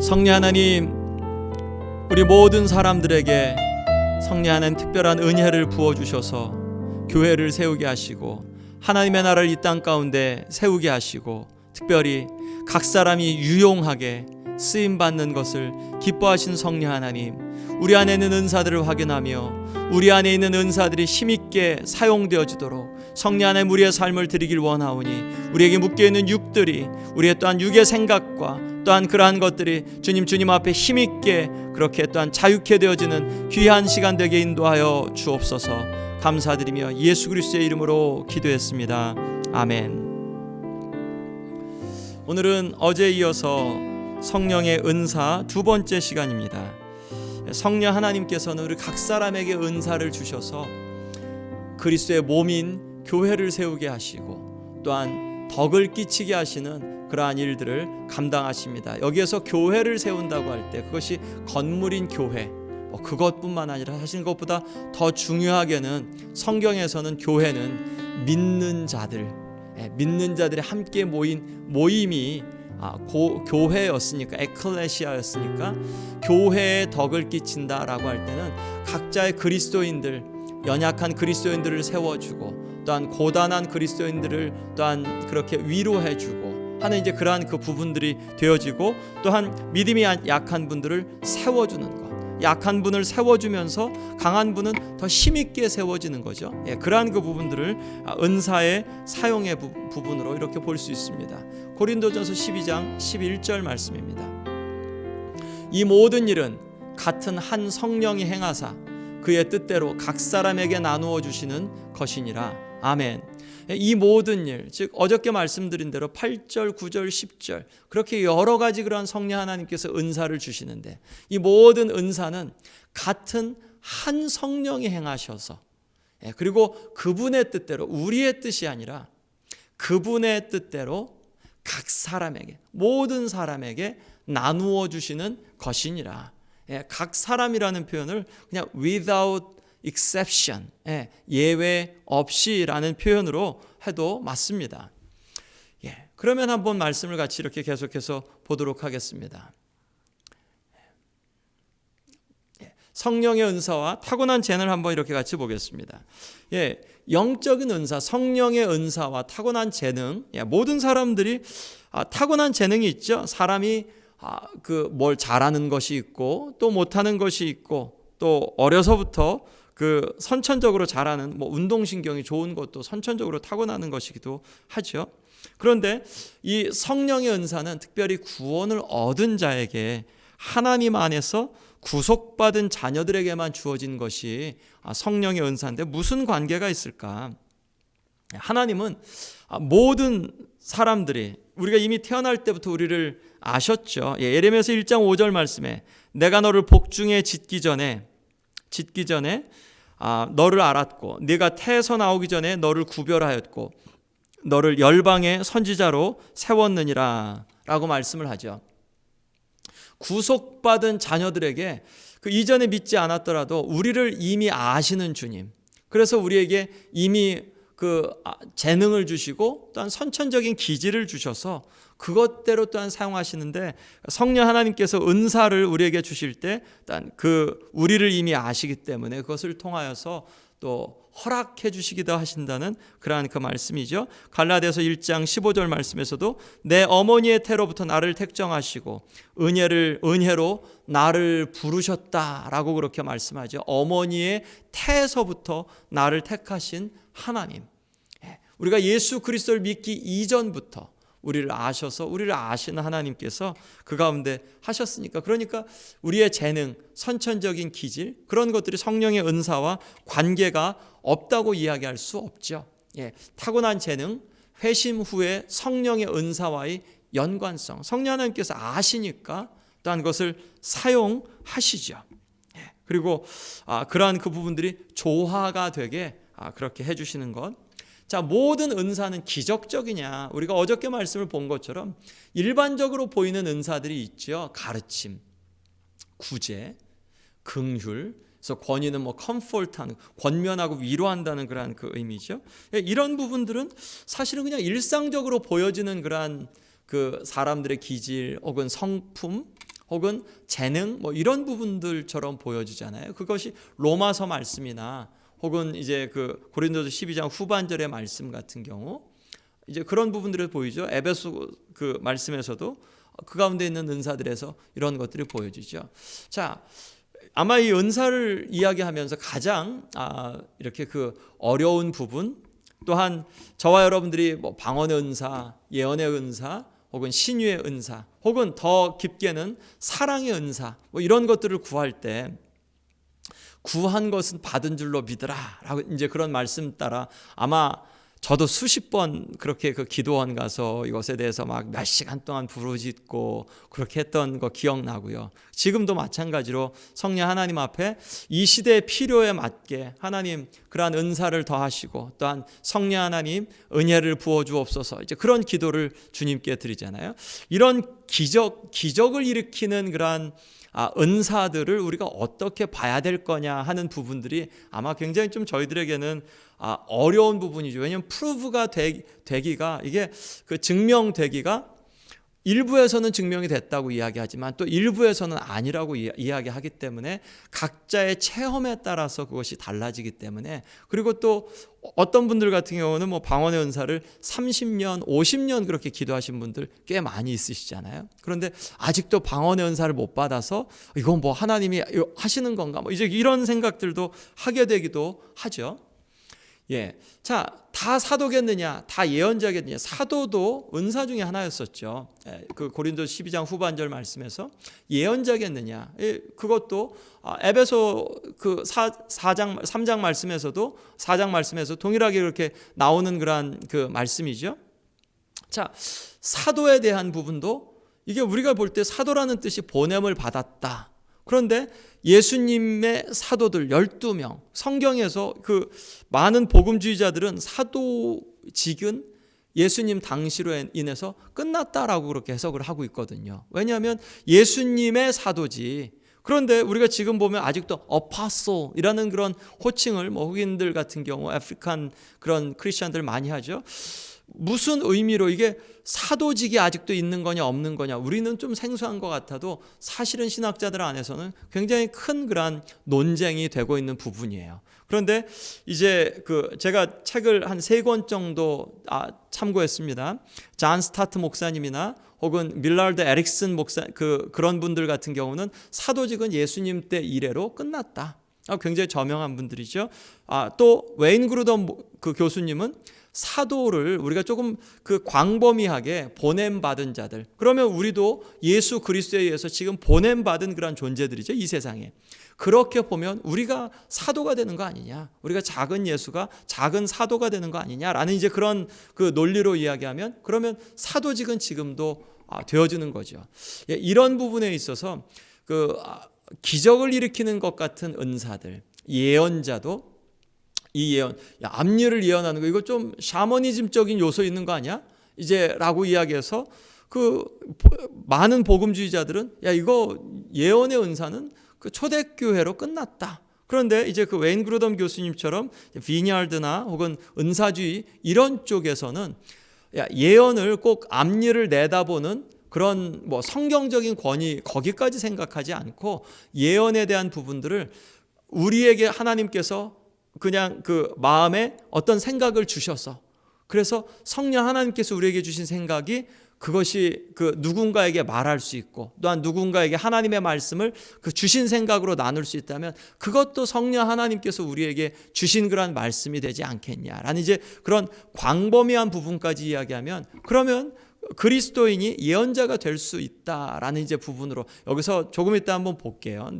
성령 하나님, 우리 모든 사람들에게 성령 하나님 특별한 은혜를 부어주셔서 교회를 세우게 하시고 하나님의 나라를 이 땅 가운데 세우게 하시고 특별히 각 사람이 유용하게 쓰임받는 것을 기뻐하신 성령 하나님, 우리 안에 있는 은사들을 확인하며 우리 안에 있는 은사들이 힘있게 사용되어지도록 성령 하나님 우리의 삶을 드리길 원하오니 우리에게 묶여있는 육들이 우리의 또한 육의 생각과 또한 그러한 것들이 주님 앞에 힘있게 그렇게 또한 자유케 되어지는 귀한 시간 되게 인도하여 주옵소서. 감사드리며 예수 그리스도의 이름으로 기도했습니다. 아멘. 오늘은 어제에 이어서 성령의 은사 두 번째 시간입니다. 성령 하나님께서는 우리 각 사람에게 은사를 주셔서 그리스도의 몸인 교회를 세우게 하시고 또한 덕을 끼치게 하시는 그러한 일들을 감당하십니다. 여기에서 교회를 세운다고 할 때 그것이 건물인 교회, 그것뿐만 아니라 사실 것보다 더 중요하게는 성경에서는 교회는 믿는 자들이 함께 모인 모임이 교회였으니까, 에클레시아였으니까 교회에 덕을 끼친다라고 할 때는 각자의 그리스도인들, 연약한 그리스도인들을 세워주고 또한 고단한 그리스도인들을 또한 그렇게 위로해주고 하는 이제 그러한 그 부분들이 되어지고, 또한 믿음이 약한 분들을 세워주는 것, 약한 분을 세워주면서 강한 분은 더 힘있게 세워지는 거죠. 그러한 그 부분들을 은사의 사용의 부분으로 이렇게 볼 수 있습니다. 고린도전서 12장 11절 말씀입니다. 이 모든 일은 같은 한 성령이 행하사 그의 뜻대로 각 사람에게 나누어 주시는 것이니라. 아멘. 이 모든 일, 즉 어저께 말씀드린 대로 8절, 9절, 10절 그렇게 여러 가지 그러한 성령 하나님께서 은사를 주시는데 이 모든 은사는 같은 한 성령이 행하셔서, 그리고 그분의 뜻대로, 우리의 뜻이 아니라 그분의 뜻대로 각 사람에게, 모든 사람에게 나누어 주시는 것이니라. 각 사람이라는 표현을 그냥 without exception, 예외 없이라는 표현으로 해도 맞습니다. 그러면 한번 말씀을 같이 이렇게 계속해서 보도록 하겠습니다. 성령의 은사와 타고난 재능을 한번 이렇게 같이 보겠습니다. 영적인 은사, 성령의 은사와 타고난 재능, 모든 사람들이 타고난 재능이 있죠. 사람이 뭘 잘하는 것이 있고 또 못하는 것이 있고, 또 어려서부터 그 선천적으로 잘하는 운동신경이 좋은 것도 선천적으로 타고나는 것이기도 하죠. 그런데 이 성령의 은사는 특별히 구원을 얻은 자에게 하나님 안에서 구속받은 자녀들에게만 주어진 것이 성령의 은사인데 무슨 관계가 있을까? 하나님은 모든 사람들이, 우리가 이미 태어날 때부터 우리를 아셨죠. 예레미야서 1장 5절 말씀에 내가 너를 복중에 짓기 전에 너를 알았고 네가 태에서 나오기 전에 너를 구별하였고 너를 열방의 선지자로 세웠느니라 라고 말씀을 하죠. 구속받은 자녀들에게 그 이전에 믿지 않았더라도 우리를 이미 아시는 주님, 그래서 우리에게 이미 그 재능을 주시고 또한 선천적인 기질을 주셔서 그것대로 또한 사용하시는데, 성령 하나님께서 은사를 우리에게 주실 때 또한 그 우리를 이미 아시기 때문에 그것을 통하여서 또 허락해 주시기도 하신다는 그러한 그 말씀이죠. 갈라디아서 1장 15절 말씀에서도 내 어머니의 태로부터 나를 택정하시고 은혜로 나를 부르셨다라고 그렇게 말씀하죠. 어머니의 태에서부터 나를 택하신 하나님, 우리가 예수 그리스도를 믿기 이전부터 우리를 아셔서 우리를 아시는 하나님께서 그 가운데 하셨으니까, 그러니까 우리의 재능, 선천적인 기질, 그런 것들이 성령의 은사와 관계가 없다고 이야기할 수 없죠. 타고난 재능, 회심 후에 성령의 은사와의 연관성, 성령 하나님께서 아시니까 또한 그것을 사용하시죠. 그리고 그러한 그 부분들이 조화가 되게 그렇게 해주시는 것. 자, 모든 은사는 기적적이냐? 우리가 어저께 말씀을 본 것처럼 일반적으로 보이는 은사들이 있죠. 가르침, 구제, 긍휼, 그래서 권위는 컴포트하는, 권면하고 위로한다는 그러한 그 의미죠. 이런 부분들은 사실은 그냥 일상적으로 보여지는 그러한 그 사람들의 기질 혹은 성품 혹은 재능 뭐 이런 부분들처럼 보여지잖아요. 그것이 로마서 말씀이나 혹은 이제 그 고린도서 12장 후반절의 말씀 같은 경우 이제 그런 부분들을 보이죠. 에베소 그 말씀에서도 그 가운데 있는 은사들에서 이런 것들이 보여지죠. 자, 아마 이 은사를 이야기하면서 가장 이렇게 그 어려운 부분, 또한 저와 여러분들이 뭐 방언의 은사, 예언의 은사, 혹은 신유의 은사, 혹은 더 깊게는 사랑의 은사, 뭐 이런 것들을 구할 때 구한 것은 받은 줄로 믿으라라고 이제 그런 말씀 따라 아마 저도 수십 번 그렇게 그 기도원 가서 이것에 대해서 막 몇 시간 동안 부르짖고 그렇게 했던 거 기억나고요. 지금도 마찬가지로 성령 하나님 앞에 이 시대의 필요에 맞게 하나님 그러한 은사를 더하시고 또한 성령 하나님 은혜를 부어 주옵소서 이제 그런 기도를 주님께 드리잖아요. 이런 기적을 일으키는 그러한 은사들을 우리가 어떻게 봐야 될 거냐 하는 부분들이 아마 굉장히 좀 저희들에게는 어려운 부분이죠. 왜냐하면 프루브가 되기가 이게 그 증명되기가 일부에서는 증명이 됐다고 이야기하지만 또 일부에서는 아니라고 이야기하기 때문에 각자의 체험에 따라서 그것이 달라지기 때문에 그리고 또 어떤 분들 같은 경우는 뭐 방언의 은사를 30년, 50년 그렇게 기도하신 분들 꽤 많이 있으시잖아요. 그런데 아직도 방언의 은사를 못 받아서 이건 뭐 하나님이 하시는 건가? 뭐 이제 이런 생각들도 하게 되기도 하죠. 예. 자, 다 사도겠느냐? 다 예언자겠느냐? 사도도 은사 중에 하나였었죠. 그 고린도서 12장 후반절 말씀에서 예언자겠느냐? 그것도 에베소 그 3장 말씀에서 동일하게 이렇게 나오는 그러한 그 말씀이죠. 자, 사도에 대한 부분도 이게 우리가 볼 때 사도라는 뜻이 보냄을 받았다. 그런데 예수님의 사도들 12명, 성경에서 그 많은 복음주의자들은 사도직은 예수님 당시로 인해서 끝났다라고 그렇게 해석을 하고 있거든요. 왜냐하면 예수님의 사도지. 그런데 우리가 지금 보면 아직도 어파솔이라는 그런 호칭을 뭐 흑인들 같은 경우 아프리칸 그런 크리스천들 많이 하죠. 무슨 의미로 이게 사도직이 아직도 있는 거냐 없는 거냐 우리는 좀 생소한 것 같아도 사실은 신학자들 안에서는 굉장히 큰 그런 논쟁이 되고 있는 부분이에요. 그런데 이제 제가 책을 한 3권 정도 참고했습니다. 존 스타트 목사님이나 혹은 밀라드 에릭슨 목사 그런 분들 같은 경우는 사도직은 예수님 때 이래로 끝났다. 굉장히 저명한 분들이죠. 또 웨인 그루덤 그 교수님은 사도를 우리가 조금 그 광범위하게 보냄받은 자들, 그러면 우리도 예수 그리스도에 의해서 지금 보냄받은 그런 존재들이죠, 이 세상에. 그렇게 보면 우리가 사도가 되는 거 아니냐, 우리가 작은 예수가 작은 사도가 되는 거 아니냐라는 이제 그런 그 논리로 이야기하면 그러면 사도직은 지금도 되어지는 거죠. 이런 부분에 있어서 기적을 일으키는 것 같은 은사들, 예언자도 이 예언, 앞일을 예언하는 거 이거 좀 샤머니즘적인 요소 있는 거 아니야? 이제라고 이야기해서 그 많은 복음주의자들은 이거 예언의 은사는 그 초대교회로 끝났다. 그런데 이제 그 웨인 그루덤 교수님처럼 비니아드나 혹은 은사주의 이런 쪽에서는 예언을 꼭 앞일을 내다보는 그런 뭐 성경적인 권위 거기까지 생각하지 않고 예언에 대한 부분들을 우리에게 하나님께서 그냥 그 마음에 어떤 생각을 주셔서 그래서 성령 하나님께서 우리에게 주신 생각이 그것이 그 누군가에게 말할 수 있고 또한 누군가에게 하나님의 말씀을 그 주신 생각으로 나눌 수 있다면 그것도 성령 하나님께서 우리에게 주신 그런 말씀이 되지 않겠냐라는 이제 그런 광범위한 부분까지 이야기하면 그러면 그리스도인이 예언자가 될 수 있다라는 이제 부분으로 여기서 조금 이따 한번 볼게요.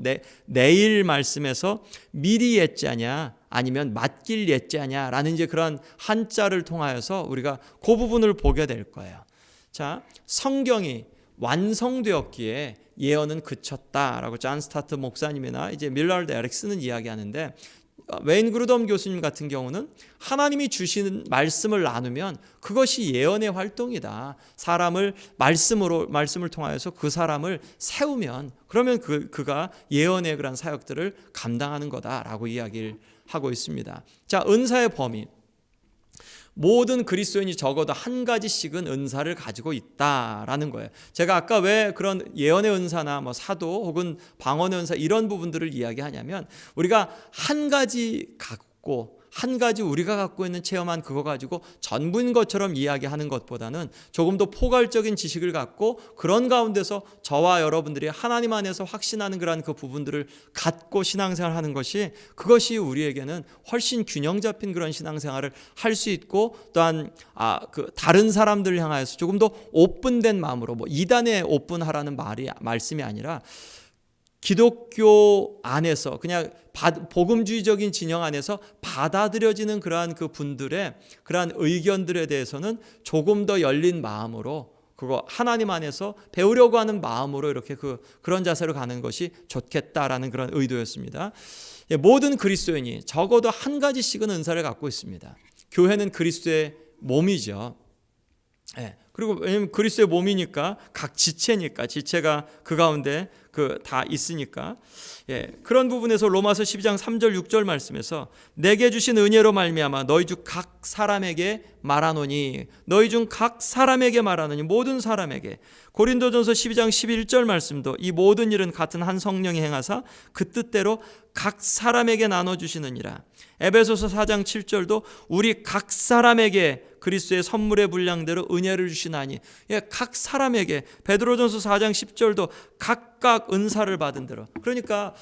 내일 말씀에서 미리 예자냐 아니면 맡길 예자냐라는 이제 그런 한자를 통하여서 우리가 그 부분을 보게 될 거예요. 자, 성경이 완성되었기에 예언은 그쳤다라고 존 스타트 목사님이나 이제 밀라드 에릭슨은 이야기하는데 웨인 그루덤 교수님 같은 경우는 하나님이 주시는 말씀을 나누면 그것이 예언의 활동이다. 사람을 말씀을 통하여서 그 사람을 세우면 그러면 그가 예언의 그런 사역들을 감당하는 거다라고 이야기를 하고 있습니다. 자, 은사의 범위. 모든 그리스도인이 적어도 한 가지씩은 은사를 가지고 있다라는 거예요. 제가 아까 왜 그런 예언의 은사나 뭐 사도 혹은 방언의 은사 이런 부분들을 이야기하냐면, 우리가 한 가지 갖고 한 가지 우리가 갖고 있는 체험한 그거 가지고 전부인 것처럼 이야기하는 것보다는 조금 더 포괄적인 지식을 갖고 그런 가운데서 저와 여러분들이 하나님 안에서 확신하는 그런 그 부분들을 갖고 신앙생활을 하는 것이, 그것이 우리에게는 훨씬 균형 잡힌 그런 신앙생활을 할 수 있고, 또한 다른 사람들을 향하여서 조금 더 오픈된 마음으로, 뭐 이단에 오픈하라는 말씀이 아니라 기독교 안에서 그냥 복음주의적인 진영 안에서 받아들여지는 그러한 그 분들의 그러한 의견들에 대해서는 조금 더 열린 마음으로, 그거 하나님 안에서 배우려고 하는 마음으로 이렇게 그런 자세로 가는 것이 좋겠다라는 그런 의도였습니다. 모든 그리스도인이 적어도 한 가지씩은 은사를 갖고 있습니다. 교회는 그리스도의 몸이죠. 그리고 왜냐하면 그리스도의 몸이니까, 각 지체니까, 지체가 그 가운데 다 있으니까, 그런 부분에서 로마서 12장 3절 6절 말씀에서 내게 주신 은혜로 말미암아 너희 중 각 사람에게 말하노니, 너희 중 각 사람에게 말하노니, 모든 사람에게. 고린도전서 12장 11절 말씀도 이 모든 일은 같은 한 성령이 행하사 그 뜻대로 각 사람에게 나눠주시느니라. 에베소서 4장 7절도 우리 각 사람에게 그리스도의 선물의 분량대로 은혜를 주시나니, 각 사람에게. 베드로전서 4장 10절도 각각 은사를 받은 대로. 그러니까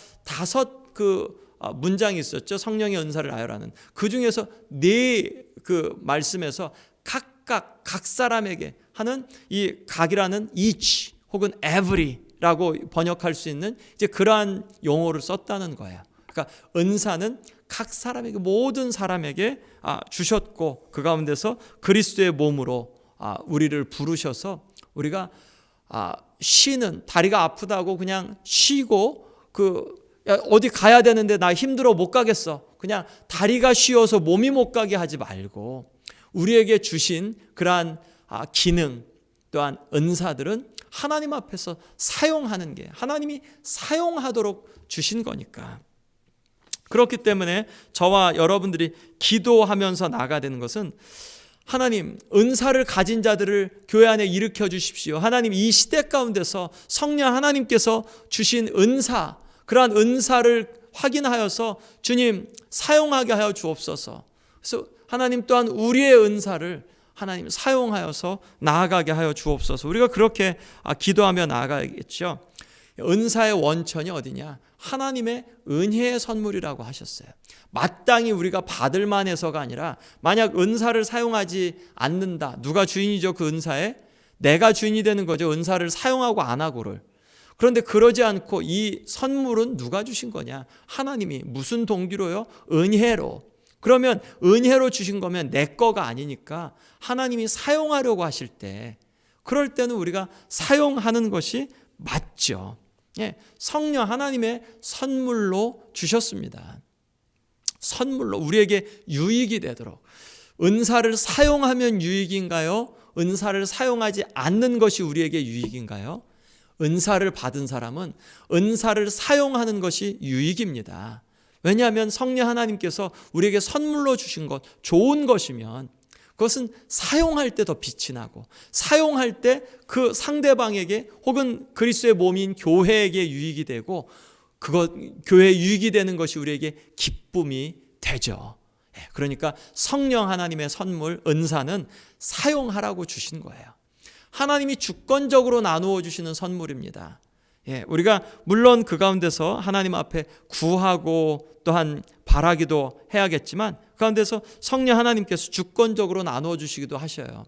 5 문장이 있었죠. 성령의 은사를 나열하는. 그 중에서 4 말씀에서 각각 각 사람에게 하는 이 각이라는 each 혹은 every라고 번역할 수 있는 이제 그러한 용어를 썼다는 거예요. 그러니까 은사는 각 사람에게, 모든 사람에게 주셨고, 그 가운데서 그리스도의 몸으로 우리를 부르셔서 우리가 쉬는, 다리가 아프다고 그냥 쉬고 어디 가야 되는데 나 힘들어 못 가겠어, 그냥 다리가 쉬어서 몸이 못 가게 하지 말고, 우리에게 주신 그러한 기능 또한 은사들은 하나님 앞에서 사용하는 게, 하나님이 사용하도록 주신 거니까. 그렇기 때문에 저와 여러분들이 기도하면서 나아가야 되는 것은, 하나님 은사를 가진 자들을 교회 안에 일으켜 주십시오. 하나님 이 시대 가운데서 성령 하나님께서 주신 은사, 그러한 은사를 확인하여서 주님 사용하게 하여 주옵소서. 그래서 하나님 또한 우리의 은사를 하나님 사용하여서 나아가게 하여 주옵소서. 우리가 그렇게 기도하며 나아가야겠죠. 은사의 원천이 어디냐? 하나님의 은혜의 선물이라고 하셨어요. 마땅히 우리가 받을 만해서가 아니라, 만약 은사를 사용하지 않는다, 누가 주인이죠? 그 은사에 내가 주인이 되는 거죠. 은사를 사용하고 안 하고를. 그런데 그러지 않고 이 선물은 누가 주신 거냐? 하나님이. 무슨 동기로요? 은혜로. 그러면 은혜로 주신 거면 내 거가 아니니까 하나님이 사용하려고 하실 때, 그럴 때는 우리가 사용하는 것이 맞죠. 성령 하나님의 선물로 주셨습니다. 선물로 우리에게 유익이 되도록. 은사를 사용하면 유익인가요? 은사를 사용하지 않는 것이 우리에게 유익인가요? 은사를 받은 사람은 은사를 사용하는 것이 유익입니다. 왜냐하면 성령 하나님께서 우리에게 선물로 주신 것, 좋은 것이면 그것은 사용할 때 더 빛이 나고, 사용할 때 그 상대방에게 혹은 그리스도의 몸인 교회에게 유익이 되고, 교회에 유익이 되는 것이 우리에게 기쁨이 되죠. 그러니까 성령 하나님의 선물, 은사는 사용하라고 주신 거예요. 하나님이 주권적으로 나누어 주시는 선물입니다. 우리가 물론 그 가운데서 하나님 앞에 구하고 또한 바라기도 해야겠지만, 그 가운데서 성령 하나님께서 주권적으로 나누어 주시기도 하셔요.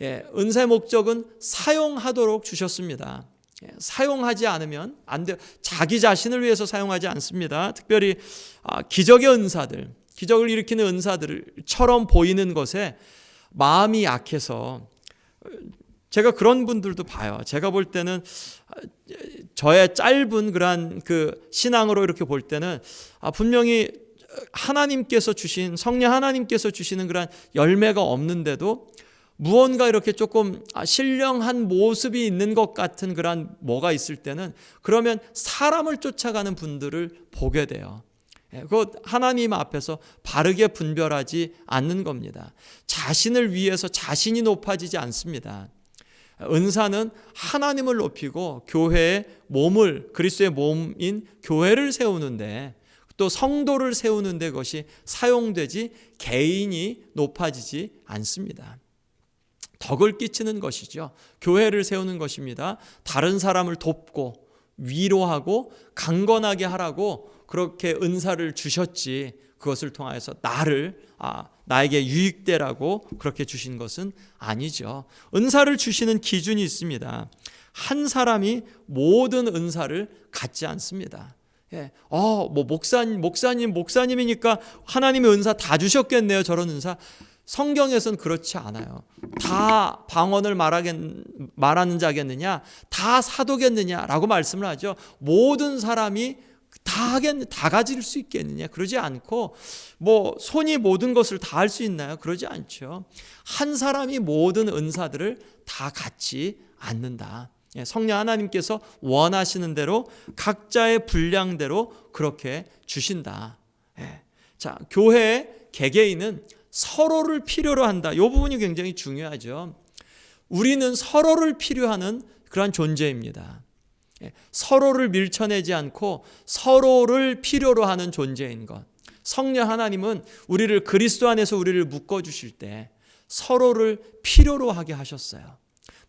은사의 목적은 사용하도록 주셨습니다. 사용하지 않으면 안 돼요. 자기 자신을 위해서 사용하지 않습니다. 특별히 기적의 은사들, 기적을 일으키는 은사들처럼 보이는 것에 마음이 약해서, 제가 그런 분들도 봐요. 제가 볼 때는 저의 짧은 그러한 신앙으로 이렇게 볼 때는 분명히 하나님께서 주신, 성령 하나님께서 주시는 그러한 열매가 없는데도 무언가 이렇게 조금 신령한 모습이 있는 것 같은 그러한 뭐가 있을 때는, 그러면 사람을 쫓아가는 분들을 보게 돼요. 그것 하나님 앞에서 바르게 분별하지 않는 겁니다. 자신을 위해서 자신이 높아지지 않습니다. 은사는 하나님을 높이고 교회의 몸을, 그리스도의 몸인 교회를 세우는데, 또 성도를 세우는데 그것이 사용되지 개인이 높아지지 않습니다. 덕을 끼치는 것이죠. 교회를 세우는 것입니다. 다른 사람을 돕고 위로하고 강건하게 하라고 그렇게 은사를 주셨지, 그것을 통하여서 나에게 유익되라고 그렇게 주신 것은 아니죠. 은사를 주시는 기준이 있습니다. 한 사람이 모든 은사를 갖지 않습니다. 목사님이니까 하나님의 은사 다 주셨겠네요. 저런 은사. 성경에서는 그렇지 않아요. 다 방언을 말하는 자겠느냐, 다 사도겠느냐라고 말씀을 하죠. 모든 사람이 다 가질 수 있겠느냐? 그러지 않고, 손이 모든 것을 다 할 수 있나요? 그러지 않죠. 한 사람이 모든 은사들을 다 갖지 않는다. 성령 하나님께서 원하시는 대로 각자의 분량대로 그렇게 주신다. 자, 교회의 개개인은 서로를 필요로 한다. 이 부분이 굉장히 중요하죠. 우리는 서로를 필요하는 그러한 존재입니다. 서로를 밀쳐내지 않고 서로를 필요로 하는 존재인 것. 성령 하나님은 우리를 그리스도 안에서 우리를 묶어주실 때 서로를 필요로 하게 하셨어요.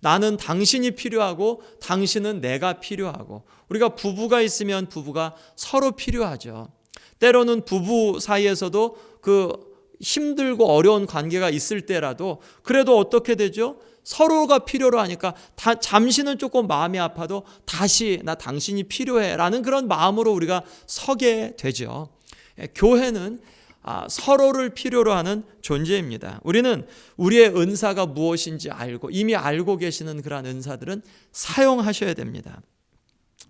나는 당신이 필요하고 당신은 내가 필요하고, 우리가 부부가 있으면 부부가 서로 필요하죠. 때로는 부부 사이에서도 힘들고 어려운 관계가 있을 때라도 그래도 어떻게 되죠? 서로가 필요로 하니까 잠시는 조금 마음이 아파도 다시 나 당신이 필요해 라는 그런 마음으로 우리가 서게 되죠. 교회는 서로를 필요로 하는 존재입니다. 우리는 우리의 은사가 무엇인지 이미 알고 계시는 그러한 은사들은 사용하셔야 됩니다.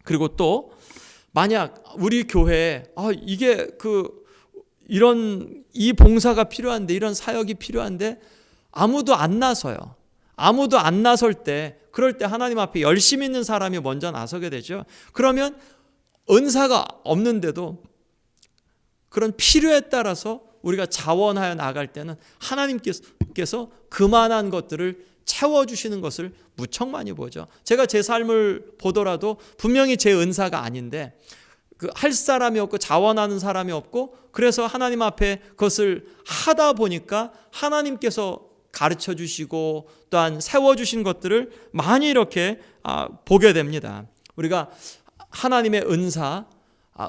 그리고 또 만약 우리 교회에 이 봉사가 필요한데, 이런 사역이 필요한데 아무도 안 나설 때, 그럴 때 하나님 앞에 열심히 있는 사람이 먼저 나서게 되죠. 그러면 은사가 없는데도 그런 필요에 따라서 우리가 자원하여 나갈 때는 하나님께서 그만한 것들을 채워주시는 것을 무척 많이 보죠. 제가 제 삶을 보더라도 분명히 제 은사가 아닌데 할 사람이 없고 자원하는 사람이 없고, 그래서 하나님 앞에 그것을 하다 보니까 하나님께서 가르쳐 주시고 또한 세워주신 것들을 많이 이렇게 보게 됩니다. 우리가 하나님의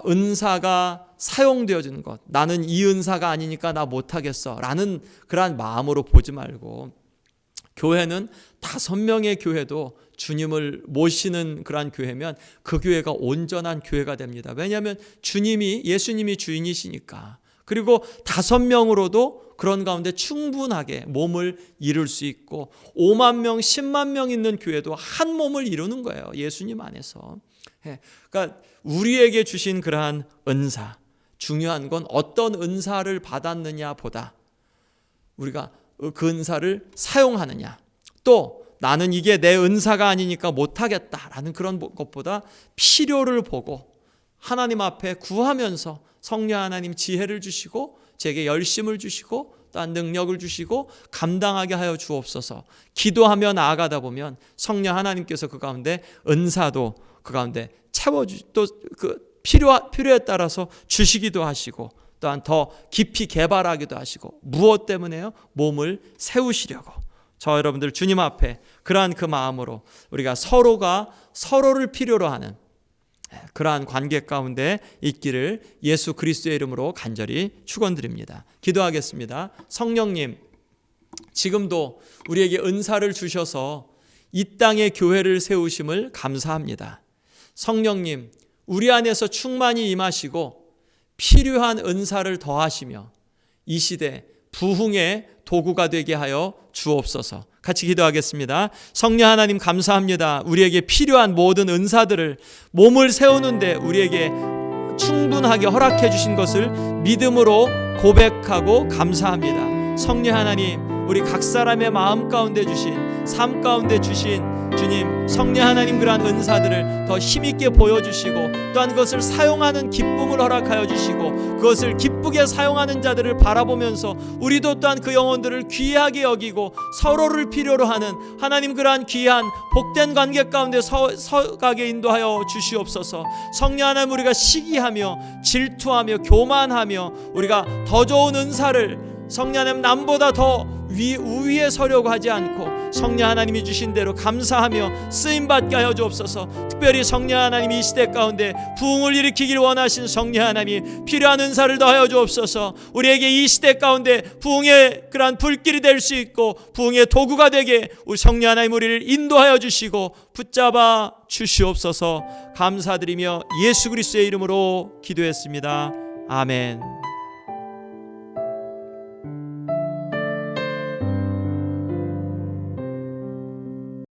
은사가 사용되어지는 것, 나는 이 은사가 아니니까 나 못하겠어 라는 그러한 마음으로 보지 말고, 교회는 5명의 교회도 주님을 모시는 그러한 교회면 그 교회가 온전한 교회가 됩니다. 왜냐하면 예수님이 주인이시니까. 그리고 5명으로도 그런 가운데 충분하게 몸을 이룰 수 있고, 5만 명, 10만 명 있는 교회도 한 몸을 이루는 거예요. 예수님 안에서. 그러니까 우리에게 주신 그러한 은사, 중요한 건 어떤 은사를 받았느냐 보다 우리가 그 은사를 사용하느냐, 또 나는 이게 내 은사가 아니니까 못하겠다라는 그런 것보다 필요를 보고 하나님 앞에 구하면서 성령 하나님 지혜를 주시고 제게 열심을 주시고 또한 능력을 주시고 감당하게 하여 주옵소서 기도하며 나아가다 보면 성령 하나님께서 그 가운데 은사도 그 가운데 또 그 필요에 따라서 주시기도 하시고 또한 더 깊이 개발하기도 하시고, 무엇 때문에요? 몸을 세우시려고. 저 여러분들 주님 앞에 그러한 그 마음으로 우리가 서로가 서로를 필요로 하는 그러한 관계 가운데 있기를 예수 그리스도의 이름으로 간절히 축원드립니다. 기도하겠습니다. 성령님, 지금도 우리에게 은사를 주셔서 이 땅에 교회를 세우심을 감사합니다. 성령님, 우리 안에서 충만히 임하시고 필요한 은사를 더하시며 이 시대 부흥의 도구가 되게 하여 주옵소서. 같이 기도하겠습니다. 성령 하나님 감사합니다. 우리에게 필요한 모든 은사들을 몸을 세우는데 우리에게 충분하게 허락해 주신 것을 믿음으로 고백하고 감사합니다. 성령 하나님, 우리 각 사람의 마음 가운데 주신, 삶 가운데 주신 주님, 성령 하나님 그러한 은사들을 더 힘있게 보여주시고 또한 그것을 사용하는 기쁨을 허락하여 주시고 그것을 기쁘게 사용하는 자들을 바라보면서 우리도 또한 그 영혼들을 귀하게 여기고 서로를 필요로 하는 하나님 그러한 귀한 복된 관계 가운데 서가게 인도하여 주시옵소서. 성령 하나님, 우리가 시기하며 질투하며 교만하며 우리가 더 좋은 은사를 성령 하나님 남보다 더 우위에 서려고 하지 않고 성령 하나님이 주신 대로 감사하며 쓰임받게 하여 주옵소서. 특별히 성령 하나님이 이 시대 가운데 부흥을 일으키길 원하신 성령 하나님이 필요한 은사를 더하여 주옵소서. 우리에게 이 시대 가운데 부흥의 그러한 불길이 될 수 있고 부흥의 도구가 되게 우리 성령 하나님 우리를 인도하여 주시고 붙잡아 주시옵소서. 감사드리며 예수 그리스도의 이름으로 기도했습니다. 아멘.